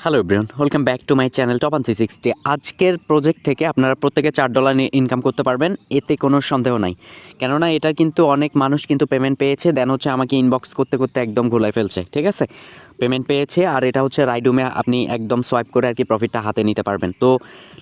Hello everyone, welcome back to my channel top 360। আজকের project থেকে আপনারা প্রত্যেকে $4 ইনকাম করতে পারবেন, এতে কোনো সন্দেহ নাই। কেননা এটা কিন্তু অনেক মানুষ কিন্তু পেমেন্ট পেয়েছে, দেন হচ্ছে আমাকে ইনবক্স করতে করতে একদম ঘোলায় ফেলছে। ঠিক আছে, পেমেন্ট পেয়েছে আর এটা হচ্ছে রাইডুমে আপনি একদম সোয়াইপ করে আর কি প্রফিটটা হাতে নিতে পারবেন। তো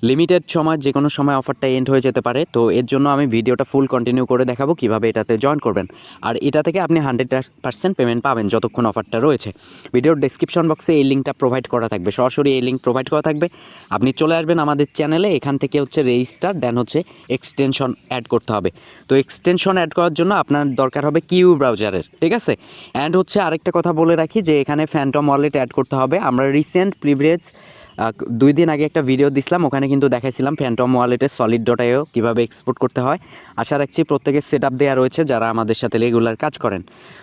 লিমিটেড সময় যে কোনো সময় অফারটা এন্ড হয়ে যেতে পারে। তো এর জন্য আমি ভিডিওটা ফুল কন্টিনিউ করে দেখাবো কীভাবে এটাতে জয়েন করবেন। আর এটা থেকে আপনি 100% পেমেন্ট পাবেন যতক্ষণ অফারটা রয়েছে। ভিডিওর ডেসক্রিপশন বক্সে এই লিঙ্কটা প্রোভাইড করা থাকবে, সরাসরি এই লিঙ্ক প্রোভাইড করা থাকবে। আপনি চলে আসবেন আমাদের চ্যানেলে, এখান থেকে হচ্ছে রেজিস্টার, দেন হচ্ছে এক্সটেনশন অ্যাড করতে হবে। তো এক্সটেনশন অ্যাড করার জন্য আপনার দরকার হবে কিউ ব্রাউজারের। ঠিক আছে, অ্যান্ড হচ্ছে আরেকটা কথা বলে রাখি যে এখানে ফ্যান্টম ওয়ালেট অ্যাড করতে হবে। আমরা রিসেন্ট প্রিভিয়াস 2 দিন আগে একটা ভিডিও দিছিলাম, ওখানে কিন্তু দেখাইছিলাম ফ্যান্টম ওয়ালেটের solid.io কীভাবে এক্সপোর্ট করতে হয়। আশা রাখছি প্রত্যেকের সেট আপ দেওয়া রয়েছে যারা আমাদের সাথে রেগুলার কাজ করেন।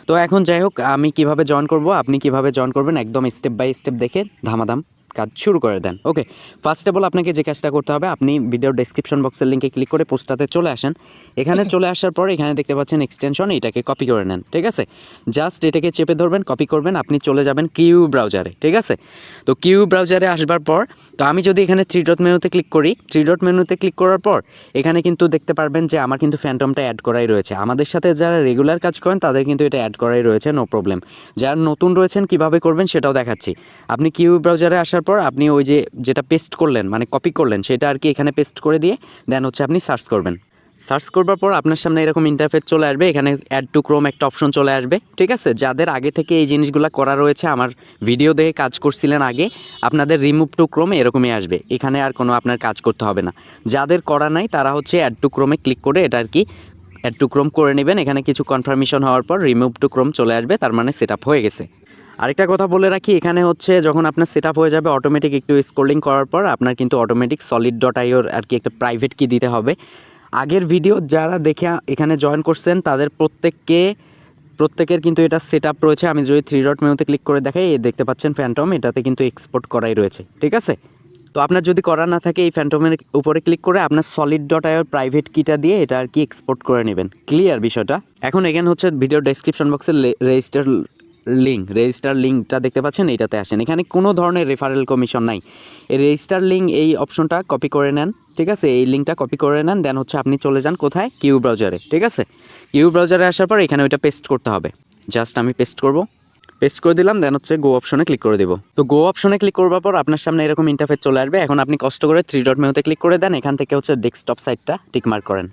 তো এখন যাই হোক, আমি কিভাবে জয়েন করব, আপনি কিভাবে জয়েন করবেন, একদম স্টেপ বাই স্টেপ দেখে ধামাধাম কাজ শুরু করে দেন। ওকে, ফার্স্ট অফ অল আপনাকে যে কাজটা করতে হবে, আপনি ভিডিওর ডেসক্রিপশন বক্সের লিঙ্কে ক্লিক করে পোস্টটাতে চলে আসেন। এখানে চলে আসার পর এখানে দেখতে পাচ্ছেন এক্সটেনশন, এটাকে কপি করে নেন। ঠিক আছে, জাস্ট এটাকে চেপে ধরবেন, কপি করবেন, আপনি চলে যাবেন কিউ ব্রাউজারে। ঠিক আছে, তো কিউ ব্রাউজারে আসবার পর তো আমি যদি এখানে 3 ডট মেনুতে ক্লিক করি, 3 ডট মেনুতে ক্লিক করার পর এখানে কিন্তু দেখতে পারবেন যে আমার কিন্তু ফ্যান্টমটা অ্যাড করাই রয়েছে। আমাদের সাথে যারা রেগুলার কাজ করেন তাদের কিন্তু এটা অ্যাড করাই রয়েছে, নো প্রবলেম। যারা নতুন রয়েছেন কিভাবে করবেন সেটাও দেখাচ্ছি। আপনি কিউ ব্রাউজারে আসার পর আপনি ওই যে যেটা পেস্ট করলেন, মানে কপি করলেন, সেটা আর কি এখানে পেস্ট করে দিয়ে দেন হচ্ছে আপনি সার্চ করবেন। সার্চ করবার পর আপনার সামনে এরকম ইন্টারফেস চলে আসবে, এখানে অ্যাড টু ক্রোম একটা অপশন চলে আসবে। ঠিক আছে, যাদের আগে থেকে এই জিনিসগুলো করা রয়েছে, আমার ভিডিও দেখে কাজ করছিলেন আগে, আপনাদের রিমুভ টু ক্রোম এরকমই আসবে। এখানে আর কোনো আপনার কাজ করতে হবে না। যাদের করা নাই তারা হচ্ছে অ্যাড টু ক্রোমে ক্লিক করে এটা আর কি অ্যাড টু ক্রোম করে নেবেন। এখানে কিছু কনফার্মেশন হওয়ার পর রিমুভ টু ক্রোম চলে আসবে, তার মানে সেট আপ হয়ে গেছে। আরেকটা কথা বলে রাখি, এখানে হচ্ছে যখন আপনার সেট আপ হয়ে যাবে অটোমেটিক একটু স্ক্রলিং করার পর আপনার কিন্তু অটোমেটিক solid.io আর কি একটা প্রাইভেট কি দিতে হবে। আগের ভিডিও যারা দেখে এখানে জয়েন করছেন তাদের প্রত্যেকের কিন্তু এটা সেট আপ রয়েছে। আমি যদি 3 ডট মেনুতে ক্লিক করে দেখাই, দেখতে পাচ্ছেন ফ্যান্টম, এটাতে কিন্তু এক্সপোর্ট করাই রয়েছে। ঠিক আছে, তো আপনার যদি করা না থাকে এই ফ্যান্টমের উপরে ক্লিক করে আপনার solid.io প্রাইভেট কিটা দিয়ে এটা আর কি এক্সপোর্ট করে নেবেন। ক্লিয়ার বিষয়টা? এখন এখানে হচ্ছে ভিডিও ডেসক্রিপশন বক্সে রেজিস্টার লিঙ্কটা দেখতে পাচ্ছেন, এইটাতে আসেন। এখানে কোনো ধরনের রেফারেল কমিশন নাই। এই রেজিস্টার লিঙ্ক এই অপশনটা কপি করে নেন। ঠিক আছে, এই লিঙ্কটা কপি করে নেন, দেন হচ্ছে আপনি চলে যান কোথায়, কিউ ব্রাউজারে। ঠিক আছে, কিউ ব্রাউজারে আসার পর এখানে ওইটা পেস্ট করতে হবে। জাস্ট আমি পেস্ট করে দিলাম, দেন হচ্ছে গো অপশনে ক্লিক করে দেবো। তো গো অপশনে ক্লিক করবার পর আপনার সামনে এরকম ইন্টারফেস চলে আসবে। এখন আপনি কষ্ট করে 3 ডট মেনুতে ক্লিক করে দেন, এখান থেকে হচ্ছে ডেস্কটপ সাইটটা টিকমার্ক করেন।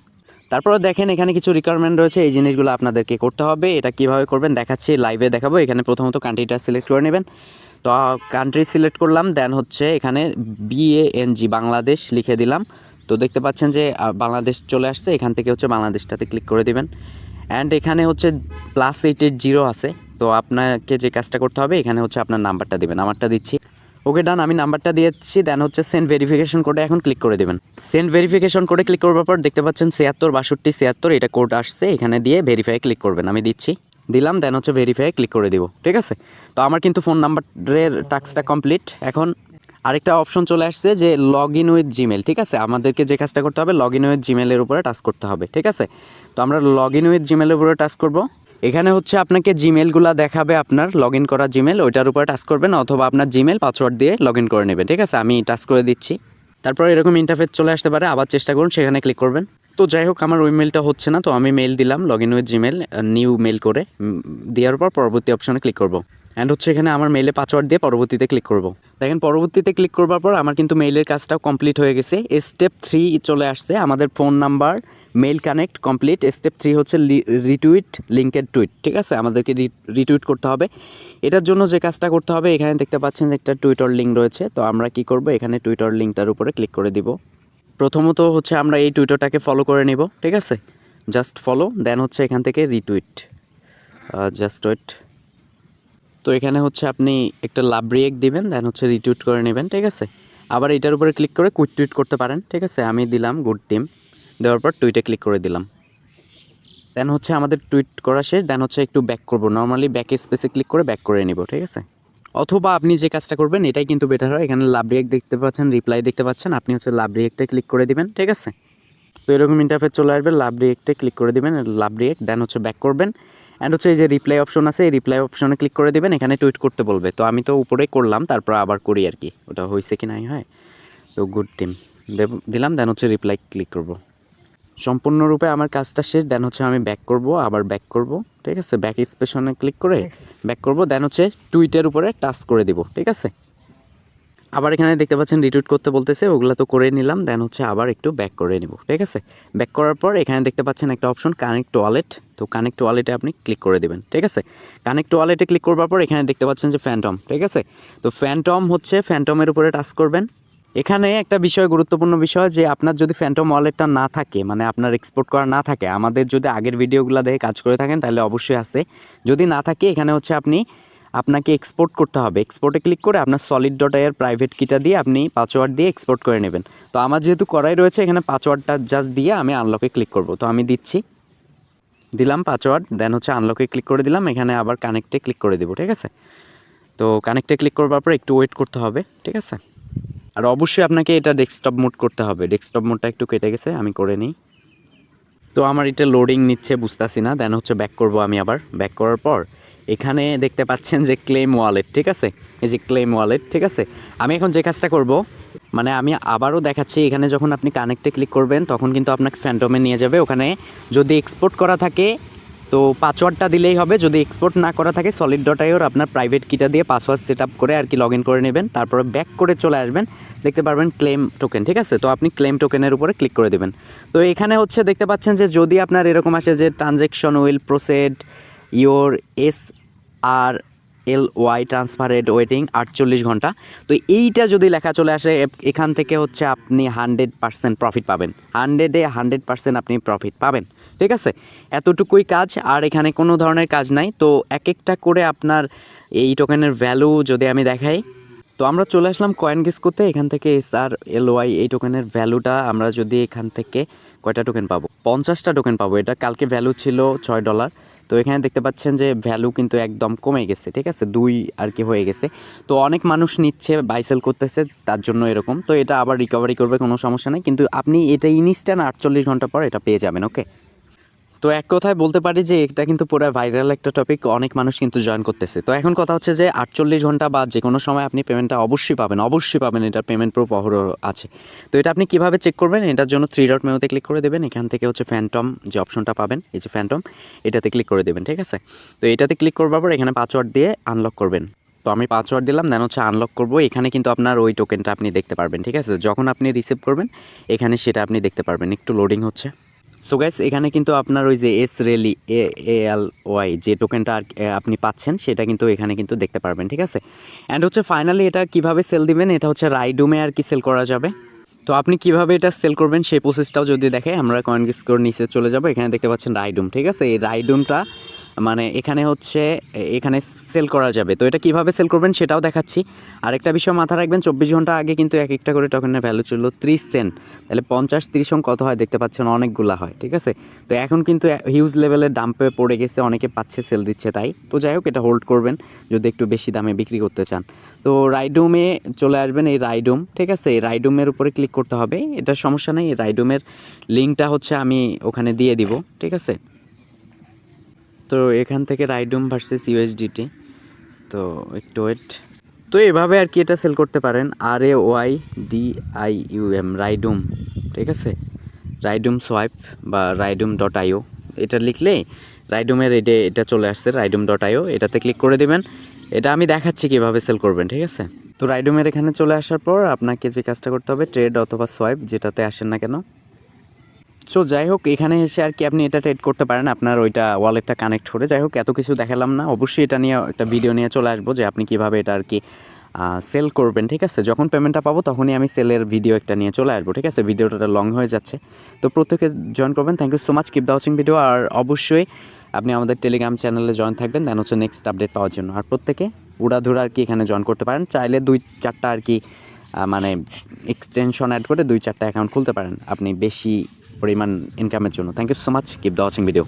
তারপরে দেখেন এখানে কিছু রিকোয়ারমেন্ট রয়েছে, এই জিনিসগুলো আপনাদেরকে করতে হবে। এটা কিভাবে করবেন দেখাচ্ছি, লাইভে দেখাবো। এখানে প্রথমত কান্ট্রিটা সিলেক্ট করে নেবেন। তো কান্ট্রি সিলেক্ট করলাম, দেন হচ্ছে এখানে BANG বাংলাদেশ লিখে দিলাম। তো দেখতে পাচ্ছেন যে বাংলাদেশ চলে আসছে, এখান থেকে হচ্ছে বাংলাদেশটাতে ক্লিক করে দিবেন। অ্যান্ড এখানে হচ্ছে +880 আছে। তো আপনাকে যে কাজটা করতে হবে, এখানে হচ্ছে আপনার নাম্বারটা দিবেন, আমারটা দিচ্ছি। ওকে ডান, আমি নাম্বারটা দিয়েছি, দেন হচ্ছে সেন্ড ভেরিফিকেশন কোডে এখন ক্লিক করে দেবেন। সেন্ড ভেরিফিকেশন কোডে ক্লিক করবার পর দেখতে পাচ্ছেন 76 62 76 এটা কোড আসছে, এখানে দিয়ে ভেরিফাই ক্লিক করবেন। আমি দিলাম, দেন হচ্ছে ভেরিফাই ক্লিক করে দিব। ঠিক আছে, তো আমার কিন্তু ফোন নাম্বারের টাস্কটা কমপ্লিট। এখন আরেকটা অপশন চলে আসছে যে লগ ইন উইথ জিমেল। ঠিক আছে, আমাদেরকে যে কাজটা করতে হবে লগ ইন উইথ জিমেলের উপরে টাচ করতে হবে। ঠিক আছে, তো আমরা লগ ইন উইথ জিমেলের উপরে টাচ করব। এখানে হচ্ছে আপনাকে জিমেলগুলো দেখাবে, আপনার লগ ইন করা জিমেল, ওইটার উপরে টাচ করবেন, অথবা আপনার জিমেল পাসওয়ার্ড দিয়ে লগ ইন করে নেবেন। ঠিক আছে, আমি টাচ করে দিচ্ছি। তারপর এরকম ইন্টারফেস চলে আসতে পারে, আবার চেষ্টা করুন, সেখানে ক্লিক করবেন। তো যাই হোক, আমার ওই মেলটা হচ্ছে না, তো আমি মেল দিলাম log in with Gmail, new mail করে দেওয়ার পর পরবর্তী অপশনে ক্লিক করব। অ্যান্ড হচ্ছে এখানে আমার মেলে পাসওয়ার্ড দিয়ে পরবর্তীতে ক্লিক করব। দেখেন পরবর্তীতে ক্লিক করবার পর আমার কিন্তু মেইলের কাজটাও কমপ্লিট হয়ে গেছে। স্টেপ 3 চলে আসছে, আমাদের phone number mail connect complete. Step 3 হচ্ছে রিটুইট লিঙ্কের টুইট। ঠিক আছে, আমাদেরকে রিটুইট করতে হবে। এটার জন্য যে কাজটা করতে হবে, এখানে দেখতে পাচ্ছেন যে একটা টুইটার লিঙ্ক রয়েছে। তো আমরা কি করব, এখানে টুইটার লিঙ্কটার উপরে ক্লিক করে দিব। প্রথমত হচ্ছে আমরা এই টুইটারটাকে ফলো করে নিব। ঠিক আছে, জাস্ট ফলো, দেন হচ্ছে এখান থেকে রিটুইট, জাস্ট ওয়েট। তো এখানে হচ্ছে আপনি একটা লাভ রিয়েক্ট দিবেন, দেন হচ্ছে রিটুইট করে নেবেন। ঠিক আছে, আবার এটার উপরে ক্লিক করে কুইক টুইট করতে পারেন। ঠিক আছে, আমি দিলাম গুড টিম, দেওয়ার পর টুইটে ক্লিক করে দিলাম। দেন হচ্ছে আমাদের টুইট করা শেষ, দেন হচ্ছে একটু ব্যাক করব। নর্মালি ব্যাক স্পেসে ক্লিক করে ব্যাক করে নিব। ঠিক আছে, অথবা আপনি যে কাজটা করবেন এটাই কিন্তু বেটার হয়। এখানে লাভ রিয়েক্ট দেখতে পাচ্ছেন, রিপ্লাই দেখতে পাচ্ছেন, আপনি হচ্ছে লাভ রিয়েক্টে ক্লিক করে দিবেন। ঠিক আছে, তো এরকম ইন্টারফেস চলে আসবে, লাভ রিয়েক্টে ক্লিক করে দিবেন, লাভ রিয়েক্ট, দেন হচ্ছে ব্যাক করবেন। অ্যান্ড হচ্ছে এই যে রিপ্লাই অপশন আছে, এই রিপ্লাই অপশনে ক্লিক করে দেবেন, এখানে টুইট করতে বলবে। তো আমি তো উপরে করলাম, তারপর আবার করি আর কি, ওটা হয়েছে কি নাই হয়। তো গুড টিম দিলাম, দেন হচ্ছে রিপ্লাই ক্লিক করব। সম্পূর্ণরূপে আমার কাজটা শেষ, দেন হচ্ছে আমি ব্যাক করব, আবার ব্যাক করব, ঠিক আছে, ব্যাক স্পেশনে ক্লিক করে ব্যাক করব, দেন হচ্ছে টুইটের উপরে টাচ করে দিব, ঠিক আছে। আবার এখানে দেখতে পাচ্ছেন রিটুইট করতে বলতেছে, ওগুলো তো করে নিলাম, দেন হচ্ছে আবার একটু ব্যাক করে নিব, ঠিক আছে। ব্যাক করার পর এখানে দেখতে পাচ্ছেন একটা অপশন কানেক্ট ওয়ালেট, তো কানেক্ট ওয়ালেটে আপনি ক্লিক করে দেবেন, ঠিক আছে। কানেক্ট ওয়ালেটে ক্লিক করবার পর এখানে দেখতে পাচ্ছেন যে ফ্যান্টম, ঠিক আছে। তো ফ্যান্টম হচ্ছে ফ্যান্টমের উপরে টাচ করবেন। এখানে একটা বিষয়, গুরুত্বপূর্ণ বিষয়, যে আপনার যদি ফ্যান্টম ওয়ালেটটা না থাকে, মানে আপনার এক্সপোর্ট করা না থাকে, আমাদের যদি আগের ভিডিওগুলো দেখে কাজ করে থাকেন তাহলে অবশ্যই আছে। যদি না থাকে এখানে হচ্ছে আপনাকে এক্সপোর্ট করতে হবে। এক্সপোর্টে ক্লিক করে আপনার solid.ir প্রাইভেট কিটা দিয়ে আপনি পাসওয়ার্ড দিয়ে এক্সপোর্ট করে নেবেন। তো আমার যেহেতু করাই রয়েছে, এখানে পাসওয়ার্ডটা জাস্ট দিয়ে আমি আনলকে ক্লিক করব। তো আমি দিলাম পাসওয়ার্ড, দেন হচ্ছে আনলকে ক্লিক করে দিলাম, এখানে আবার কানেক্টে ক্লিক করে দেবো, ঠিক আছে। তো কানেক্টে ক্লিক করবার পর একটু ওয়েট করতে হবে, ঠিক আছে। আর অবশ্যই আপনাকে এটা ডেস্কটপ মোড করতে হবে, ডেস্কটপ মোডটা একটু কেটে গেছে, আমি করে নিই। তো আমার এটা লোডিং নিচ্ছে, বুঝতেছি না, দেন হচ্ছে ব্যাক করব। আমি আবার ব্যাক করার পর এখানে দেখতে পাচ্ছেন যে ক্লেম ওয়ালেট, ঠিক আছে, এই যে ক্লেম ওয়ালেট, ঠিক আছে। আমি এখন যে কাজটা করব, মানে আমি আবারও দেখাচ্ছি, এখানে যখন আপনি কানেক্টে ক্লিক করবেন তখন কিন্তু আপনাকে ফ্যান্টমে নিয়ে যাবে। ওখানে যদি এক্সপোর্ট করা থাকে তো পাসওয়ার্ডটা দিলেই হবে, যদি এক্সপোর্ট না করা থাকে solid.ir আপনার প্রাইভেট কিটা দিয়ে পাসওয়ার্ড সেট আপ করে আর কি লগ ইন করে নেবেন, তারপরে ব্যাক করে চলে আসবেন, দেখতে পারবেন ক্লেম টোকেন, ঠিক আছে। তো আপনি ক্লেম টোকেনের উপরে ক্লিক করে দেবেন। তো এখানে হচ্ছে দেখতে পাচ্ছেন যে যদি আপনার এরকম আসে যে transaction will proceed your sRLY transferred waiting 48 ঘন্টা, তো এইটা যদি লেখা চলে আসে এখান থেকে হচ্ছে আপনি 100% প্রফিট পাবেন, 100% আপনি প্রফিট পাবেন, ঠিক আছে। এতটুকুই কাজ, আর এখানে কোনো ধরনের কাজ নাই। তো এক একটা করে আপনার এই টোকেনের ভ্যালু যদি আমি দেখাই, তো আমরা চলে আসলাম কয়েন গেস করতে। এখান থেকে sRLY এই টোকেনের ভ্যালুটা আমরা যদি এখান থেকে কয়টা টোকেন পাবো, 50টা টোকেন পাবো। এটা কালকে ভ্যালু ছিল $6। তো এখানে দেখতে পাচ্ছেন যে ভ্যালু কিন্তু একদম কমে গেছে, ঠিক আছে, 2 আর কি হয়ে গেছে। তো অনেক মানুষ নিচ্ছে, বাই সেল করতেছে, তার জন্য এরকম। তো এটা আবার রিকভারি করবে, কোনো সমস্যা নেই, কিন্তু আপনি এটা ইনস্ট্যান্ট 48 ঘন্টা পর এটা পেয়ে যাবেন, ওকে। তো এক কথায় বলতে পারি যে এটা কিন্তু পুরো ভাইরাল একটা টপিক, অনেক মানুষ কিন্তু জয়েন করতেছে। তো এখন কথা হচ্ছে যে 48 ঘন্টা বা যে কোনো সময় আপনি পেমেন্টটা অবশ্যই পাবেন, এটার পেমেন্ট প্রুফ আছে। তো এটা আপনি কিভাবে চেক করবেন, এটার জন্য 3 ডট মেনুতে ক্লিক করে দেবেন, এখান থেকে হচ্ছে ফ্যান্টম যে অপশনটা পাবেন, এই যে ফ্যান্টম, এটাতে ক্লিক করে দেবেন, ঠিক আছে। তো এটাতে ক্লিক করবার পর এখানে পাসওয়ার্ড দিয়ে আনলক করবেন। তো আমি পাসওয়ার্ড দিলাম, দেন হচ্ছে আনলক করব। এখানে কিন্তু আপনার ওই টোকেনটা আপনি দেখতে পারবেন, ঠিক আছে, যখন আপনি রিসিভ করবেন এখানে সেটা আপনি দেখতে পারবেন। একটু লোডিং হচ্ছে। সো গাইস, এখানে কিন্তু আপনার ওই যে sRLY যে টোকেনটা আপনি পাচ্ছেন সেটা কিন্তু এখানে কিন্তু দেখতে পারবেন, ঠিক আছে। অ্যান্ড হচ্ছে ফাইনালি এটা কিভাবে সেল দিবেন, এটা হচ্ছে রাইডুমে আর কি সেল করা যাবে। তো আপনি কিভাবে এটা সেল করবেন সেই প্রসেসটাও যদি দেখে, আমরা কয়েনগেসকোর নিচে চলে যাব, এখানে দেখতে পাচ্ছেন রাইডুম, ঠিক আছে। এই রাইডুমটা মানে এখানে হচ্ছে এখানে সেল করা যাবে। তো এটা কিভাবে সেল করবেন সেটাও দেখাচ্ছি। আরেকটা বিষয় মাথায় রাখবেন, 24 ঘন্টা আগে কিন্তু এক একটা করে টোকেনের ভ্যালু ছিল 30 সেন্ট, তাহলে 50-30 কত হয় দেখতে পাচ্ছেন, অনেকগুলা হয়, ঠিক আছে। তো এখন কিন্তু হিউজ লেভেলের ডাম্পে পড়ে গেছে, অনেকে পাচ্ছে, সেল দিচ্ছে, তাই তো যাই হোক এটা হোল্ড করবেন যদি একটু বেশি দামে বিক্রি করতে চান। তো রাইডুমে চলে আসবেন, এই রাইডুম, ঠিক আছে, এই রাইডুমের উপরে ক্লিক করতে হবে, এটা সমস্যা নেই। এই রাইডুমের লিঙ্কটা হচ্ছে আমি ওখানে দিয়ে দিব, ঠিক আছে। তো এখান থেকে রাইডুম ভার্সেস ইউএসডিটি, তো একটু ওয়েট। তো এভাবে আর কি এটা সেল করতে পারেন, RAYDIUM রাইডুম, ঠিক আছে, রাইডুম সোয়াইপ বা রাইডুম.io, এটা লিখলে রাইডুমের এটা চলে আসছে, রাইডুম.io, এটাতে ক্লিক করে দেবেন। এটা আমি দেখাচ্ছি কীভাবে সেল করবেন, ঠিক আছে। তো রাইডুমের এখানে চলে আসার পর আপনাকে যে কাজটা করতে হবে, ট্রেড অথবা সোয়াইপ যেটাতে আসেন না কেন। সো যাই হোক, এখানে এসে আর কি আপনি এটা ট্রেড করতে পারেন আপনার ওইটা ওয়ালেটটা কানেক্ট করে। যাই হোক, এত কিছু দেখালাম না, অবশ্যই এটা নিয়ে একটা ভিডিও নিয়ে চলে আসবো যে আপনি কীভাবে এটা আর কি সেল করবেন, ঠিক আছে। যখন পেমেন্টটা পাবো তখনই আমি সেলের ভিডিও একটা নিয়ে চলে আসবো, ঠিক আছে। ভিডিওটা লং হয়ে যাচ্ছে, তো প্রত্যেকে জয়েন করবেন। Thank you so much, keep the watching video. আর অবশ্যই আপনি আমাদের টেলিগ্রাম চ্যানেলে জয়েন থাকবেন, দেন হচ্ছে নেক্সট আপডেট পাওয়ার জন্য। আর প্রত্যেকে উড়াধুরা আর কি এখানে জয়েন করতে পারেন, চাইলে 2-4টা আর কি মানে এক্সটেনশন অ্যাড করে 2-4টা অ্যাকাউন্ট খুলতে পারেন আপনি বেশি পরিমাণ ইনকামের জন্য। Thank you so much, keep the watching video.